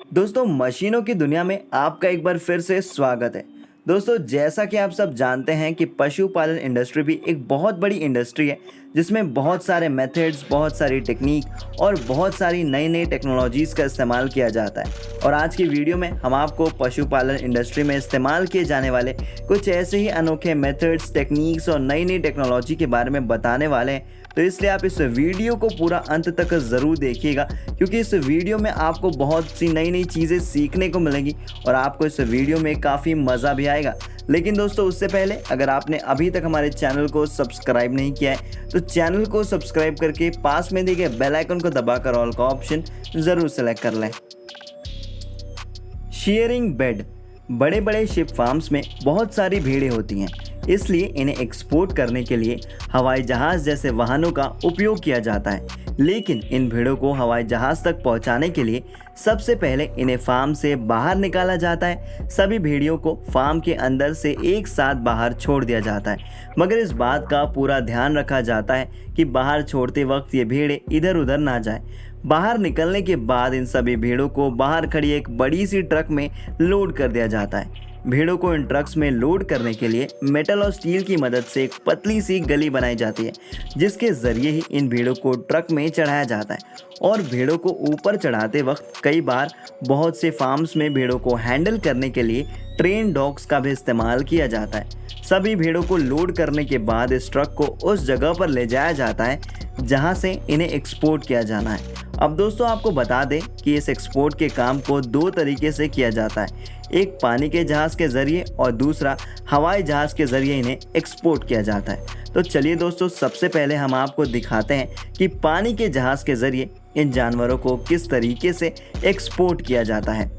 दोस्तों, मशीनों की दुनिया में आपका एक बार फिर से स्वागत है। दोस्तों, जैसा कि आप सब जानते हैं कि पशुपालन इंडस्ट्री भी एक बहुत बड़ी इंडस्ट्री है जिसमें बहुत सारे मेथड्स, बहुत सारी टेक्निक और बहुत सारी नई नई टेक्नोलॉजीज़ का इस्तेमाल किया जाता है। और आज की वीडियो में हम आपको पशुपालन इंडस्ट्री में इस्तेमाल किए जाने वाले कुछ ऐसे ही अनोखे मेथड्स, टेक्निक्स और नई नई टेक्नोलॉजी के बारे में बताने वाले हैं। तो इसलिए आप इस वीडियो को पूरा अंत तक ज़रूर देखिएगा, क्योंकि इस वीडियो में आपको बहुत सी नई नई चीज़ें सीखने को मिलेंगी और आपको इस वीडियो में काफ़ी मज़ा भी आएगा। लेकिन दोस्तों, उससे पहले अगर आपने अभी तक हमारे चैनल को सब्सक्राइब नहीं किया है तो चैनल को सब्सक्राइब करके पास में दिए गए बेल आइकन को दबाकर ऑल का ऑप्शन ज़रूर सेलेक्ट कर लें। Sharing bed. बड़े बड़े शिप फार्म्स में बहुत सारी भेड़ें होती हैं, इसलिए इन्हें एक्सपोर्ट करने के लिए हवाई जहाज़ जैसे वाहनों का उपयोग किया जाता है। लेकिन इन भेड़ों को हवाई जहाज़ तक पहुंचाने के लिए सबसे पहले इन्हें फार्म से बाहर निकाला जाता है। सभी भेड़ियों को फार्म के अंदर से एक साथ बाहर छोड़ दिया जाता है, मगर इस बात का पूरा ध्यान रखा जाता है कि बाहर छोड़ते वक्त ये भेड़ें इधर उधर ना जाए। बाहर निकलने के बाद इन सभी भेड़ों को बाहर खड़ी एक बड़ी सी ट्रक में लोड कर दिया जाता है। भेड़ों को इन ट्रक्स में लोड करने के लिए मेटल और स्टील की मदद से एक पतली सी गली बनाई जाती है, जिसके ज़रिए ही इन भेड़ों को ट्रक में चढ़ाया जाता है। और भेड़ों को ऊपर चढ़ाते वक्त कई बार बहुत से फार्म्स में भेड़ों को हैंडल करने के लिए ट्रेन डॉग्स का भी इस्तेमाल किया जाता है। सभी भेड़ों को लोड करने के बाद इस ट्रक को उस जगह पर ले जाया जाता है जहां से इन्हें एक्सपोर्ट किया जाना है। अब दोस्तों, आपको बता दें कि इस एक्सपोर्ट के काम को दो तरीके से किया जाता है, एक पानी के जहाज़ के ज़रिए और दूसरा हवाई जहाज़ के ज़रिए इन्हें एक्सपोर्ट किया जाता है। तो चलिए दोस्तों, सबसे पहले हम आपको दिखाते हैं कि पानी के जहाज़ के ज़रिए इन जानवरों को किस तरीके से एक्सपोर्ट किया जाता है।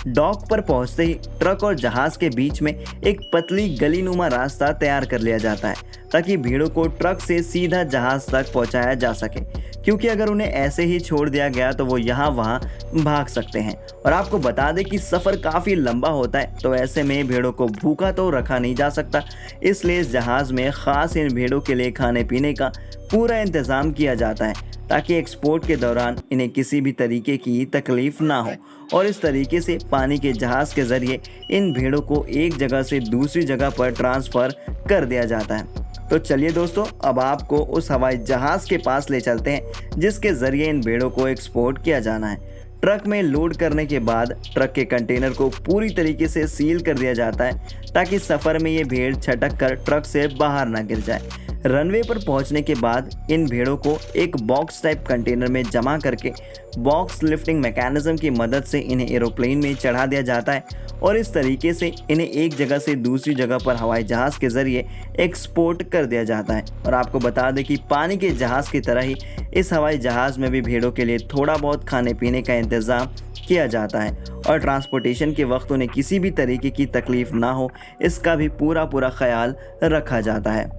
डॉक पर पहुंचते ही ट्रक और जहाज़ के बीच में एक पतली गलीनुमा रास्ता तैयार कर लिया जाता है, ताकि भीड़ों को ट्रक से सीधा जहाज़ तक पहुंचाया जा सके, क्योंकि अगर उन्हें ऐसे ही छोड़ दिया गया तो वो यहाँ वहाँ भाग सकते हैं। और आपको बता दें कि सफ़र काफ़ी लंबा होता है, तो ऐसे में भेड़ों को भूखा तो रखा नहीं जा सकता, इसलिए इस जहाज़ में ख़ास इन भेड़ों के लिए खाने पीने का पूरा इंतज़ाम किया जाता है, ताकि एक्सपोर्ट के दौरान इन्हें किसी भी तरीके की तकलीफ़ ना हो। और इस तरीके से पानी के जहाज़ के ज़रिए इन भेड़ों को एक जगह से दूसरी जगह पर ट्रांसफ़र कर दिया जाता है। तो चलिए दोस्तों, अब आपको उस हवाई जहाज़ के पास ले चलते हैं जिसके ज़रिए इन भेड़ों को एक्सपोर्ट किया जाना है। ट्रक में लोड करने के बाद ट्रक के कंटेनर को पूरी तरीके से सील कर दिया जाता है, ताकि सफ़र में ये भेड़ छटक कर ट्रक से बाहर ना गिर जाए। रनवे पर पहुंचने के बाद इन भेड़ों को एक बॉक्स टाइप कंटेनर में जमा करके बॉक्स लिफ्टिंग मैकेनिज्म की मदद से इन्हें एरोप्लेन में चढ़ा दिया जाता है, और इस तरीके से इन्हें एक जगह से दूसरी जगह पर हवाई जहाज़ के ज़रिए एक्सपोर्ट कर दिया जाता है। और आपको बता दें कि पानी के जहाज़ की तरह ही इस हवाई जहाज़ में भी भेड़ों के लिए थोड़ा बहुत खाने पीने का इंतज़ाम किया जाता है, और ट्रांसपोर्टेशन के वक्त उन्हें किसी भी तरीके की तकलीफ़ ना हो, इसका भी पूरा ख्याल रखा जाता है।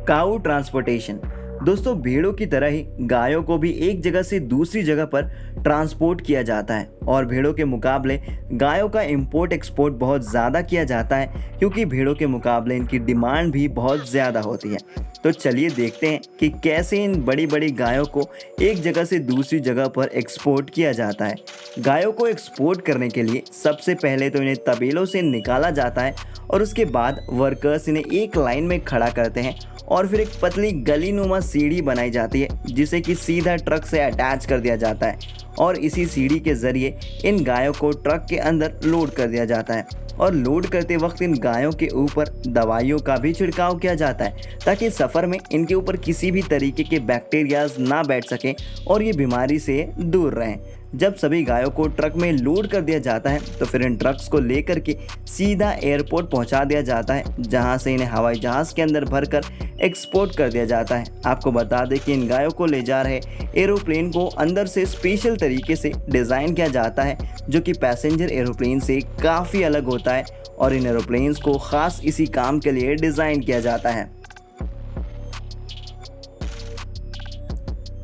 काऊ ट्रांसपोर्टेशन। दोस्तों, भेड़ों की तरह ही गायों को भी एक जगह से दूसरी जगह पर ट्रांसपोर्ट किया जाता है, और भेड़ों के मुकाबले गायों का इंपोर्ट एक्सपोर्ट बहुत ज़्यादा किया जाता है, क्योंकि भेड़ों के मुकाबले इनकी डिमांड भी बहुत ज़्यादा होती है। तो चलिए देखते हैं कि कैसे इन बड़ी बड़ी गायों को एक जगह से दूसरी जगह पर एक्सपोर्ट किया जाता है। गायों को एक्सपोर्ट करने के लिए सबसे पहले तो इन्हें तबेलों से निकाला जाता है, और उसके बाद वर्कर्स इन्हें एक लाइन में खड़ा करते हैं, और फिर एक पतली गलीनुमा सीढ़ी बनाई जाती है, जिसे कि सीधा ट्रक से अटैच कर दिया जाता है, और इसी सीढ़ी के ज़रिए इन गायों को ट्रक के अंदर लोड कर दिया जाता है। और लोड करते वक्त इन गायों के ऊपर दवाइयों का भी छिड़काव किया जाता है, ताकि सफ़र में इनके ऊपर किसी भी तरीके के बैक्टीरियाज ना बैठ सकें और ये बीमारी से दूर रहें। जब सभी गायों को ट्रक में लोड कर दिया जाता है तो फिर इन ट्रक्स को लेकर के सीधा एयरपोर्ट पहुंचा दिया जाता है, जहां से इन्हें हवाई जहाज़ के अंदर भरकर एक्सपोर्ट कर दिया जाता है। आपको बता दें कि इन गायों को ले जा रहे एरोप्लेन को अंदर से स्पेशल तरीके से डिज़ाइन किया जाता है, जो कि पैसेंजर एरोप्लेन से काफ़ी अलग होता है, और इन एरोप्लेन्स को ख़ास इसी काम के लिए डिज़ाइन किया जाता है।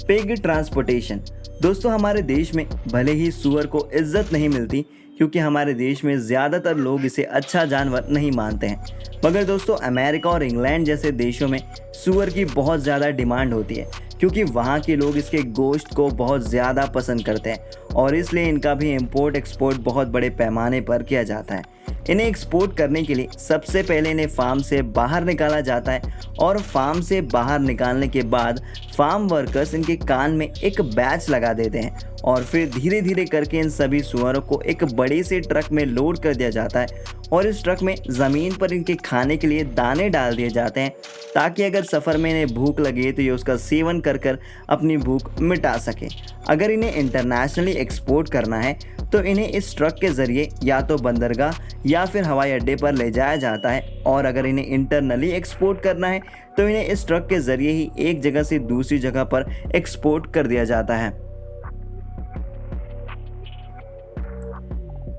Pig transportation. दोस्तों, हमारे देश में भले ही सूअर को इज्जत नहीं मिलती, क्योंकि हमारे देश में ज़्यादातर लोग इसे अच्छा जानवर नहीं मानते हैं, मगर दोस्तों अमेरिका और इंग्लैंड जैसे देशों में सूअर की बहुत ज़्यादा डिमांड होती है, क्योंकि वहाँ के लोग इसके गोश्त को बहुत ज़्यादा पसंद करते हैं और इसलिए इनका भी इंपोर्ट एक्सपोर्ट बहुत बड़े पैमाने पर किया जाता है। इन्हें एक्सपोर्ट करने के लिए सबसे पहले इन्हें फार्म से बाहर निकाला जाता है और फार्म से बाहर निकालने के बाद फार्म वर्कर्स इनके कान में एक बैच लगा देते हैं और फिर धीरे धीरे करके इन सभी सूअरों को एक बड़े से ट्रक में लोड कर दिया जाता है और इस ट्रक में ज़मीन पर इनके खाने के लिए दाने डाल दिए जाते हैं, ताकि अगर सफ़र में इन्हें भूख लगे तो ये उसका सेवन कर कर अपनी भूख मिटा सके। अगर इन्हें इंटरनेशनली एक्सपोर्ट करना है तो इन्हें इस ट्रक के ज़रिए या तो बंदरगाह या फिर हवाई अड्डे पर ले जाया जाता है, और अगर इन्हें इंटरनली एक्सपोर्ट करना है तो इन्हें इस ट्रक के ज़रिए ही एक जगह से दूसरी जगह पर एक्सपोर्ट कर दिया जाता है।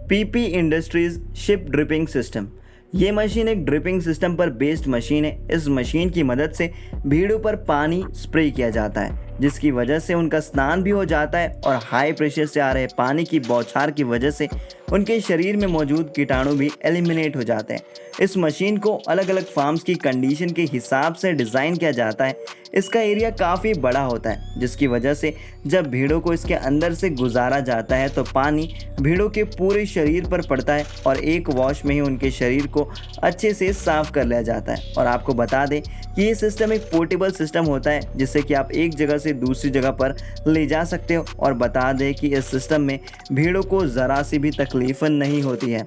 PP industries ship dripping system. ये मशीन एक ड्रिपिंग सिस्टम पर बेस्ड मशीन है। इस मशीन की मदद से भीड़ों पर पानी स्प्रे किया जाता है, जिसकी वजह से उनका स्नान भी हो जाता है और हाई प्रेशर से आ रहे पानी की बौछार की वजह से उनके शरीर में मौजूद कीटाणु भी एलिमिनेट हो जाते हैं। इस मशीन को अलग अलग फार्म्स की कंडीशन के हिसाब से डिज़ाइन किया जाता है। इसका एरिया काफ़ी बड़ा होता है, जिसकी वजह से जब भीड़ों को इसके अंदर से गुजारा जाता है तो पानी भीड़ों के पूरे शरीर पर पड़ता है और एक वॉश में ही उनके शरीर को अच्छे से साफ कर लिया जाता है। और आपको बता दें कि ये सिस्टम एक पोर्टेबल सिस्टम होता है, जिससे कि आप एक जगह से दूसरी जगह पर ले जा सकते हो। और बता दें कि इस सिस्टम में भीड़ों को ज़रा सी भी तकलीफ नहीं होती है।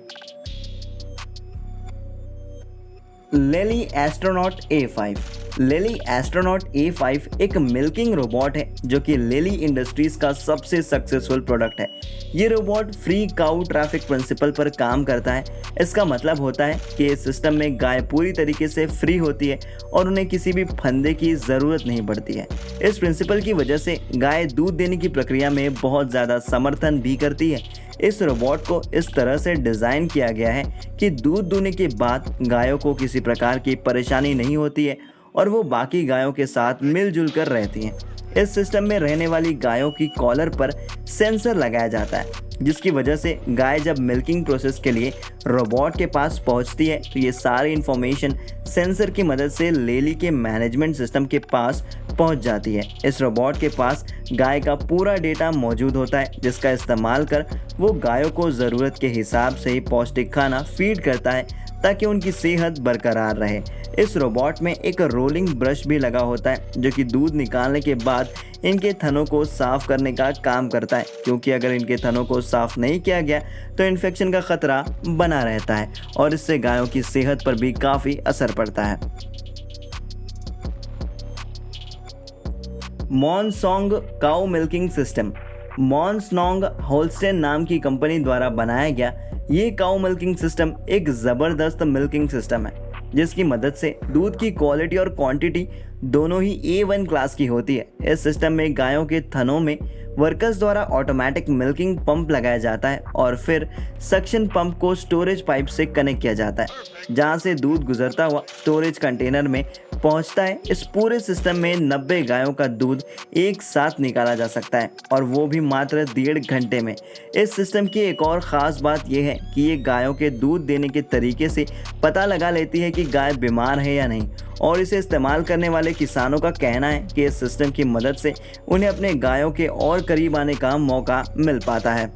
लेली एस्ट्रोनॉट A5। लेली एस्ट्रोनॉट A5 एक मिल्किंग रोबोट है जो कि लेली इंडस्ट्रीज का सबसे सक्सेसफुल प्रोडक्ट है। ये रोबोट फ्री काउ ट्रैफिक प्रिंसिपल पर काम करता है। इसका मतलब होता है कि इस सिस्टम में गाय पूरी तरीके से फ्री होती है और उन्हें किसी भी फंदे की ज़रूरत नहीं पड़ती है। इस प्रिंसिपल की वजह से गाय दूध देने की प्रक्रिया में बहुत ज़्यादा समर्थन भी करती है। इस रोबोट को इस तरह से डिज़ाइन किया गया है कि दूध दूहने के बाद गायों को किसी प्रकार की परेशानी नहीं होती है और वो बाकी गायों के साथ मिलजुल कर रहती हैं। इस सिस्टम में रहने वाली गायों की कॉलर पर सेंसर लगाया जाता है, जिसकी वजह से गाय जब मिल्किंग प्रोसेस के लिए रोबोट के पास पहुंचती है तो ये सारी इंफॉर्मेशन सेंसर की मदद से लेली के मैनेजमेंट सिस्टम के पास पहुंच जाती है। इस रोबोट के पास गाय का पूरा डेटा मौजूद होता है, जिसका इस्तेमाल कर वो गायों को ज़रूरत के हिसाब से ही पौष्टिक खाना फीड करता है ताकि उनकी सेहत बरकरार रहे। इस रोबोट में एक रोलिंग ब्रश भी लगा होता है जो कि दूध निकालने के बाद इनके थनों को साफ करने का काम करता है, क्योंकि अगर इनके थनों को साफ नहीं किया गया तो इन्फेक्शन का खतरा बना रहता है और इससे गायों की सेहत पर भी काफ़ी असर पड़ता है। मॉनसोंग काउ मिल्किंग सिस्टम। मॉनसोंग होल्स्टेन नाम की कंपनी द्वारा बनाया गया ये काउ मिल्किंग सिस्टम एक ज़बरदस्त मिल्किंग सिस्टम है, जिसकी मदद से दूध की क्वालिटी और क्वांटिटी दोनों ही A1 क्लास की होती है। इस सिस्टम में गायों के थनों में वर्कर्स द्वारा ऑटोमेटिक मिल्किंग पंप लगाया जाता है और फिर सक्शन पंप को स्टोरेज पाइप से कनेक्ट किया जाता है, जहां से दूध गुजरता हुआ स्टोरेज कंटेनर में पहुंचता है। इस पूरे सिस्टम में 90 गायों का दूध एक साथ निकाला जा सकता है और वो भी मात्र 1.5 घंटे में। इस सिस्टम की एक और ख़ास बात यह है कि ये गायों के दूध देने के तरीके से पता लगा लेती है कि गाय बीमार है या नहीं, और इसे इस्तेमाल करने वाले किसानों का कहना है कि इस सिस्टम की मदद से उन्हें अपने गायों के और करीब आने का मौका मिल पाता है।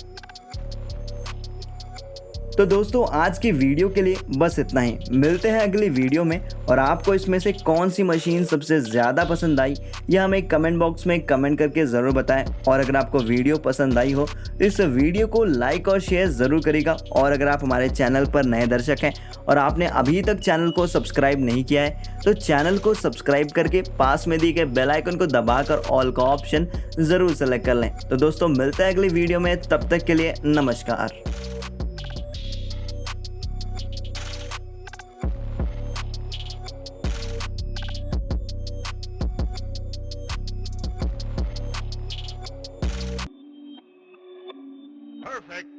तो दोस्तों आज की वीडियो के लिए बस इतना ही। मिलते हैं अगली वीडियो में, और आपको इसमें से कौन सी मशीन सबसे ज़्यादा पसंद आई यह हमें कमेंट बॉक्स में कमेंट करके ज़रूर बताएं। और अगर आपको वीडियो पसंद आई हो तो इस वीडियो को लाइक और शेयर ज़रूर करिएगा। और अगर आप हमारे चैनल पर नए दर्शक हैं और आपने अभी तक चैनल को सब्सक्राइब नहीं किया है तो चैनल को सब्सक्राइब करके पास में दिए गए बेल आइकन को दबाकर ऑल का ऑप्शन ज़रूर सेलेक्ट कर लें। तो दोस्तों मिलते हैं अगली वीडियो में, तब तक के लिए नमस्कार। Perfect.